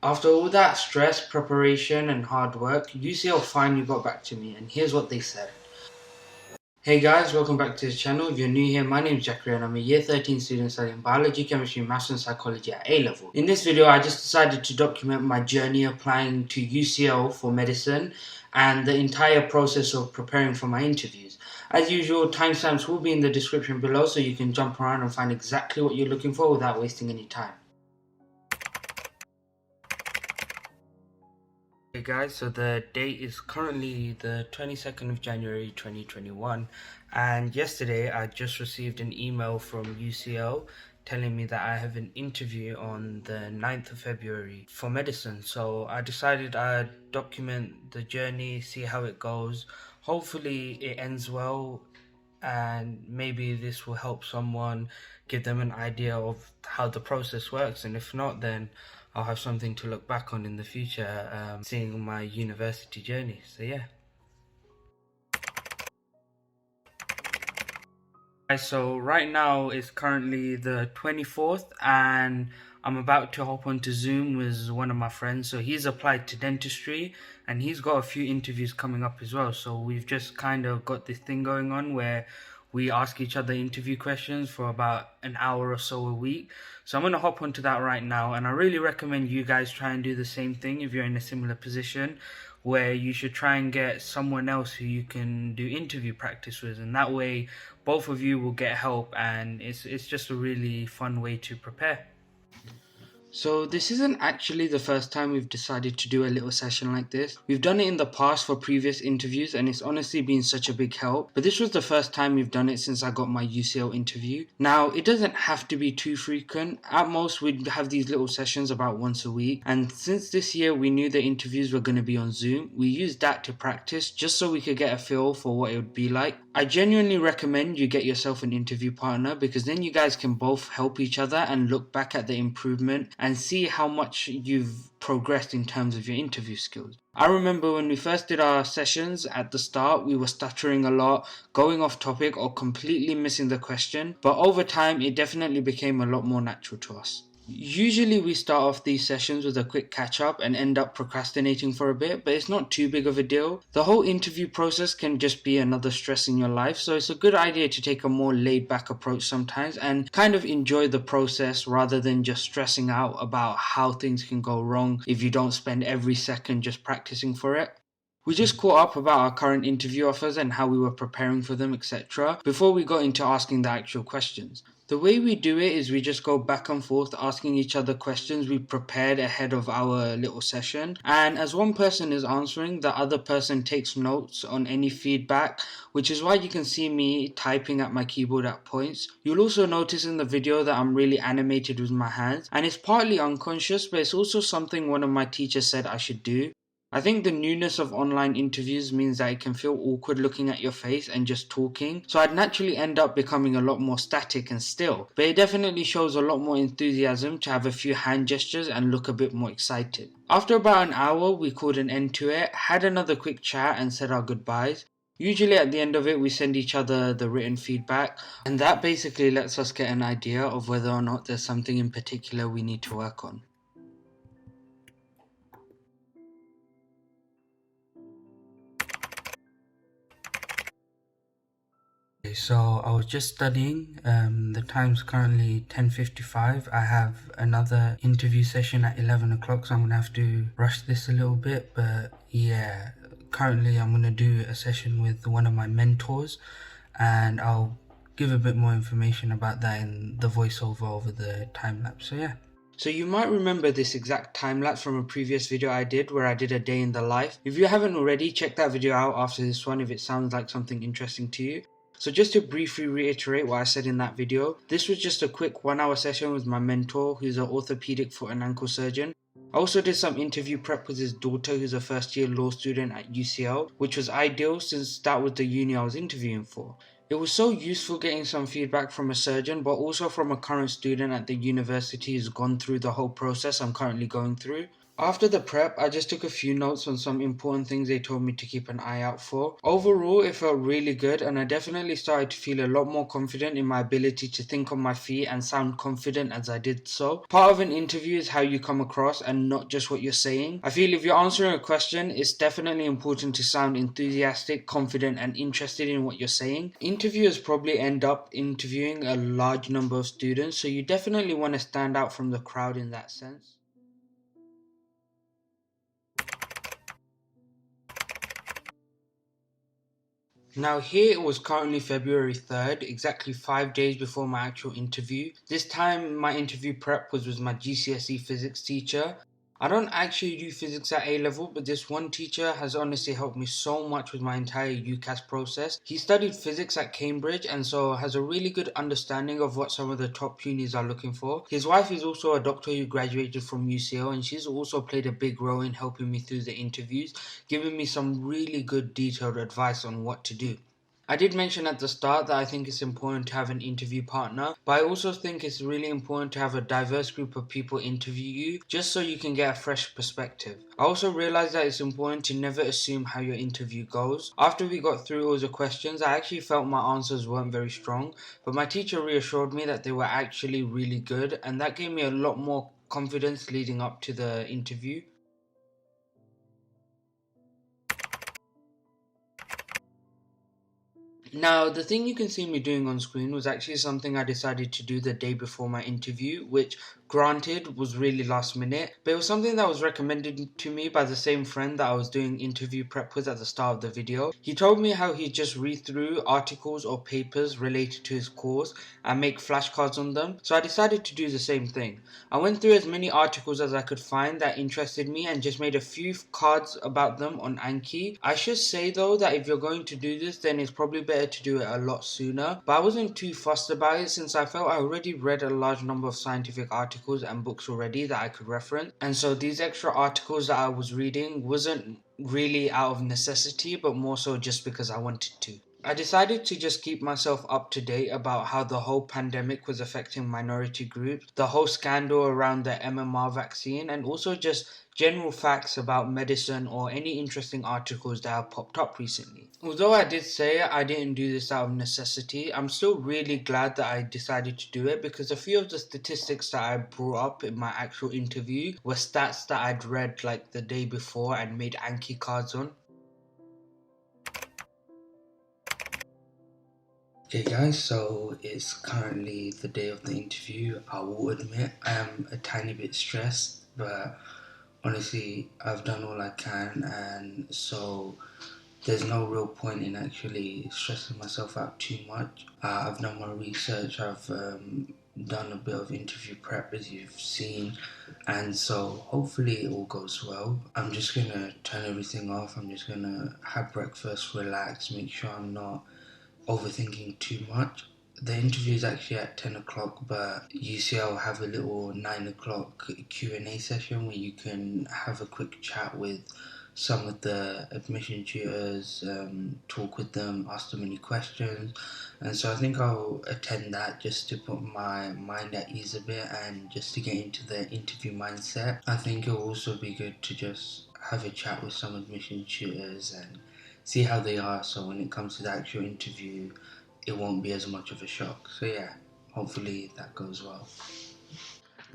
After all that stress, preparation, and hard work, UCL finally got back to me, and here's what they said. Hey guys, welcome back to the channel. If you're new here, my name is Jackery and I'm a Year 13 student studying Biology, Chemistry, Maths and Psychology at A-Level. In this video, I just decided to document my journey applying to UCL for medicine and the entire process of preparing for my interviews. As usual, timestamps will be in the description below so you can jump around and find exactly what you're looking for without wasting any time. Hey guys, so the date is currently the 22nd of January 2021, and yesterday I just received an email from UCL telling me that I have an interview on the 9th of February for medicine. So I decided I'd document the journey, see how it goes. Hopefully it ends well, and maybe this will help someone, give them an idea of how the process works, and if not, then I'll have something to look back on in the future, seeing my university journey. So yeah. So right now it's currently the 24th and I'm about to hop onto Zoom with one of my friends. So he's applied to dentistry and he's got a few interviews coming up as well. So we've just kind of got this thing going on where we ask each other interview questions for about an hour or so a week. So I'm going to hop onto that right now, and I really recommend you guys try and do the same thing if you're in a similar position, where you should try and get someone else who you can do interview practice with, and that way both of you will get help, and it's just a really fun way to prepare. So this isn't actually the first time we've decided to do a little session like this. We've done it in the past for previous interviews and it's honestly been such a big help. But this was the first time we've done it since I got my UCL interview. Now, it doesn't have to be too frequent. At most, we'd have these little sessions about once a week. And since this year we knew the interviews were going to be on Zoom, we used that to practice just so we could get a feel for what it would be like. I genuinely recommend you get yourself an interview partner because then you guys can both help each other and look back at the improvement and see how much you've progressed in terms of your interview skills. I remember when we first did our sessions at the start, we were stuttering a lot, going off topic or completely missing the question, but over time it definitely became a lot more natural to us. Usually we start off these sessions with a quick catch up and end up procrastinating for a bit, but it's not too big of a deal. The whole interview process can just be another stress in your life, so it's a good idea to take a more laid back approach sometimes and kind of enjoy the process rather than just stressing out about how things can go wrong if you don't spend every second just practicing for it. We just caught up about our current interview offers and how we were preparing for them, etc., before we got into asking the actual questions. The way we do it is we just go back and forth asking each other questions we prepared ahead of our little session, and as one person is answering, the other person takes notes on any feedback, which is why you can see me typing at my keyboard at points. You'll also notice in the video that I'm really animated with my hands, and it's partly unconscious, but it's also something one of my teachers said I should do. I think the newness of online interviews means that it can feel awkward looking at your face and just talking, so I'd naturally end up becoming a lot more static and still, but it definitely shows a lot more enthusiasm to have a few hand gestures and look a bit more excited. After about an hour, we called an end to it, had another quick chat and said our goodbyes. Usually at the end of it, we send each other the written feedback, and that basically lets us get an idea of whether or not there's something in particular we need to work on. Okay, so I was just studying. The time's currently 10:55. I have another interview session at 11 o'clock, so I'm gonna have to rush this a little bit. But yeah, currently I'm gonna do a session with one of my mentors, and I'll give a bit more information about that in the voiceover over the time lapse. So yeah. So you might remember this exact time lapse from a previous video I did where I did a day in the life. If you haven't already, check that video out after this one if it sounds like something interesting to you. So just to briefly reiterate what I said in that video, this was just a quick 1 hour session with my mentor who's an orthopedic foot and ankle surgeon. I also did some interview prep with his daughter who's a first year law student at UCL, which was ideal since that was the uni I was interviewing for. It was so useful getting some feedback from a surgeon but also from a current student at the university who's gone through the whole process I'm currently going through. After the prep, I just took a few notes on some important things they told me to keep an eye out for. Overall, it felt really good, and I definitely started to feel a lot more confident in my ability to think on my feet and sound confident as I did so. Part of an interview is how you come across and not just what you're saying. I feel if you're answering a question, it's definitely important to sound enthusiastic, confident, and interested in what you're saying. Interviewers probably end up interviewing a large number of students, so you definitely want to stand out from the crowd in that sense. Now, here it was currently February 3rd, exactly 5 days before my actual interview. This time, my interview prep was with my GCSE physics teacher. I don't actually do physics at A level, but this one teacher has honestly helped me so much with my entire UCAS process. He studied physics at Cambridge and so has a really good understanding of what some of the top unis are looking for. His wife is also a doctor who graduated from UCL, and she's also played a big role in helping me through the interviews, giving me some really good detailed advice on what to do. I did mention at the start that I think it's important to have an interview partner, but I also think it's really important to have a diverse group of people interview you just so you can get a fresh perspective. I also realized that it's important to never assume how your interview goes. After we got through all the questions, I actually felt my answers weren't very strong, but my teacher reassured me that they were actually really good, and that gave me a lot more confidence leading up to the interview. Now, the thing you can see me doing on screen was actually something I decided to do the day before my interview, which, granted, was really last minute, but it was something that was recommended to me by the same friend that I was doing interview prep with at the start of the video. He told me how he'd just read through articles or papers related to his course and make flashcards on them, so I decided to do the same thing. I went through as many articles as I could find that interested me and just made a few cards about them on Anki. I should say though that if you're going to do this, then it's probably better to do it a lot sooner, but I wasn't too fussed about it since I felt I already read a large number of scientific articles and books already that I could reference, and so these extra articles that I was reading wasn't really out of necessity but more so just because I wanted to. I decided to just keep myself up to date about how the whole pandemic was affecting minority groups, the whole scandal around the MMR vaccine, and also just general facts about medicine or any interesting articles that have popped up recently. Although I did say I didn't do this out of necessity, I'm still really glad that I decided to do it because a few of the statistics that I brought up in my actual interview were stats that I'd read like the day before and made Anki cards on. Okay guys, so it's currently the day of the interview. I will admit I am a tiny bit stressed, but honestly I've done all I can, and so there's no real point in actually stressing myself out too much. I've done my research, I've done a bit of interview prep as you've seen, and so hopefully it all goes well. I'm just gonna turn everything off, I'm just gonna have breakfast, relax, make sure I'm not overthinking too much. The interview is actually at 10 o'clock, but UCL have a little 9 o'clock Q&A session where you can have a quick chat with some of the admission tutors, talk with them, ask them any questions. And so I think I'll attend that just to put my mind at ease a bit and just to get into the interview mindset. I think it'll also be good to just have a chat with some admission tutors and see how they are, so when it comes to the actual interview it won't be as much of a shock. So yeah, hopefully that goes well.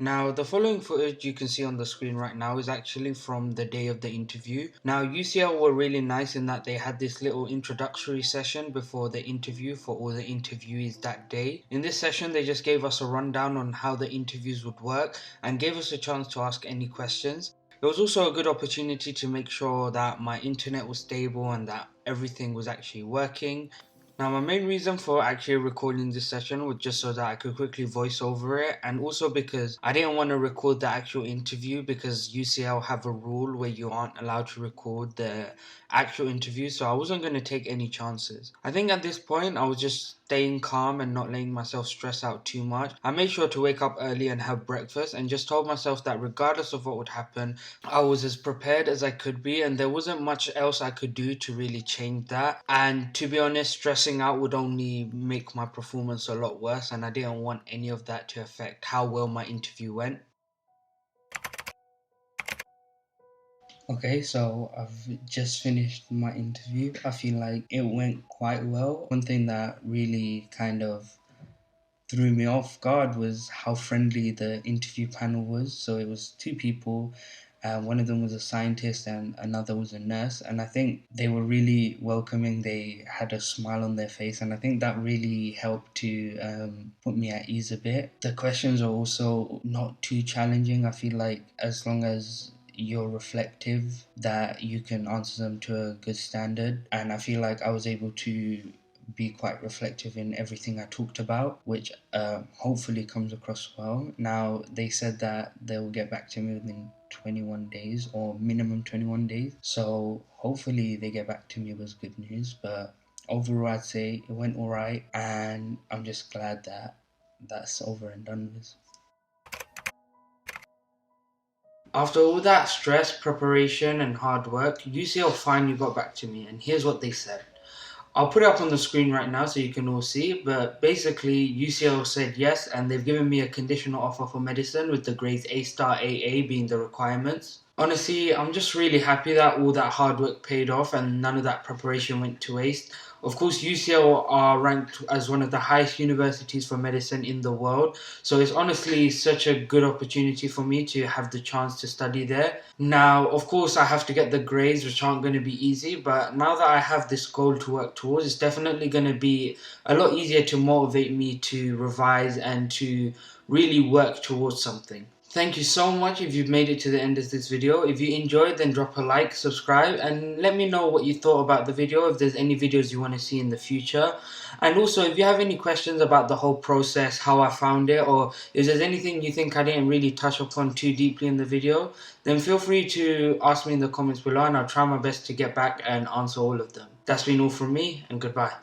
Now, the following footage you can see on the screen right now is actually from the day of the interview. Now, UCL were really nice in that they had this little introductory session before the interview for all the interviewees that day. In this session, they just gave us a rundown on how the interviews would work and gave us a chance to ask any questions. It was also a good opportunity to make sure that my internet was stable and that everything was actually working. Now, my main reason for actually recording this session was just so that I could quickly voice over it, and also because I didn't want to record the actual interview because UCL have a rule where you aren't allowed to record the actual interview, so I wasn't going to take any chances. I think at this point I was just staying calm and not letting myself stress out too much. I made sure to wake up early and have breakfast and just told myself that regardless of what would happen, I was as prepared as I could be, and there wasn't much else I could do to really change that. And to be honest, stressing out would only make my performance a lot worse, and I didn't want any of that to affect how well my interview went. Okay, so I've just finished my interview. I feel like it went quite well. One thing that really kind of threw me off guard was how friendly the interview panel was. So it was two people. One of them was a scientist and another was a nurse. And I think they were really welcoming. They had a smile on their face. And I think that really helped to put me at ease a bit. The questions are also not too challenging. I feel like as long as you're reflective, that you can answer them to a good standard. And I feel like I was able to be quite reflective in everything I talked about, which hopefully comes across well. Now, they said that they will get back to me within 21 days or minimum 21 days. So hopefully they get back to me with good news. But overall, I'd say it went all right. And I'm just glad that that's over and done with. After all that stress, preparation, and hard work, UCL finally got back to me, and here's what they said. I'll put it up on the screen right now so you can all see. But basically, UCL said yes, and they've given me a conditional offer for medicine with the grades A star AA being the requirements. Honestly, I'm just really happy that all that hard work paid off and none of that preparation went to waste. Of course, UCL are ranked as one of the highest universities for medicine in the world, so it's honestly such a good opportunity for me to have the chance to study there. Now, of course, I have to get the grades, which aren't going to be easy, but now that I have this goal to work towards, it's definitely going to be a lot easier to motivate me to revise and to really work towards something. Thank you so much if you've made it to the end of this video. If you enjoyed, then drop a like, subscribe, and let me know what you thought about the video, if there's any videos you want to see in the future. And also, if you have any questions about the whole process, how I found it, or if there's anything you think I didn't really touch upon too deeply in the video, then feel free to ask me in the comments below and I'll try my best to get back and answer all of them. That's been all from me, and goodbye.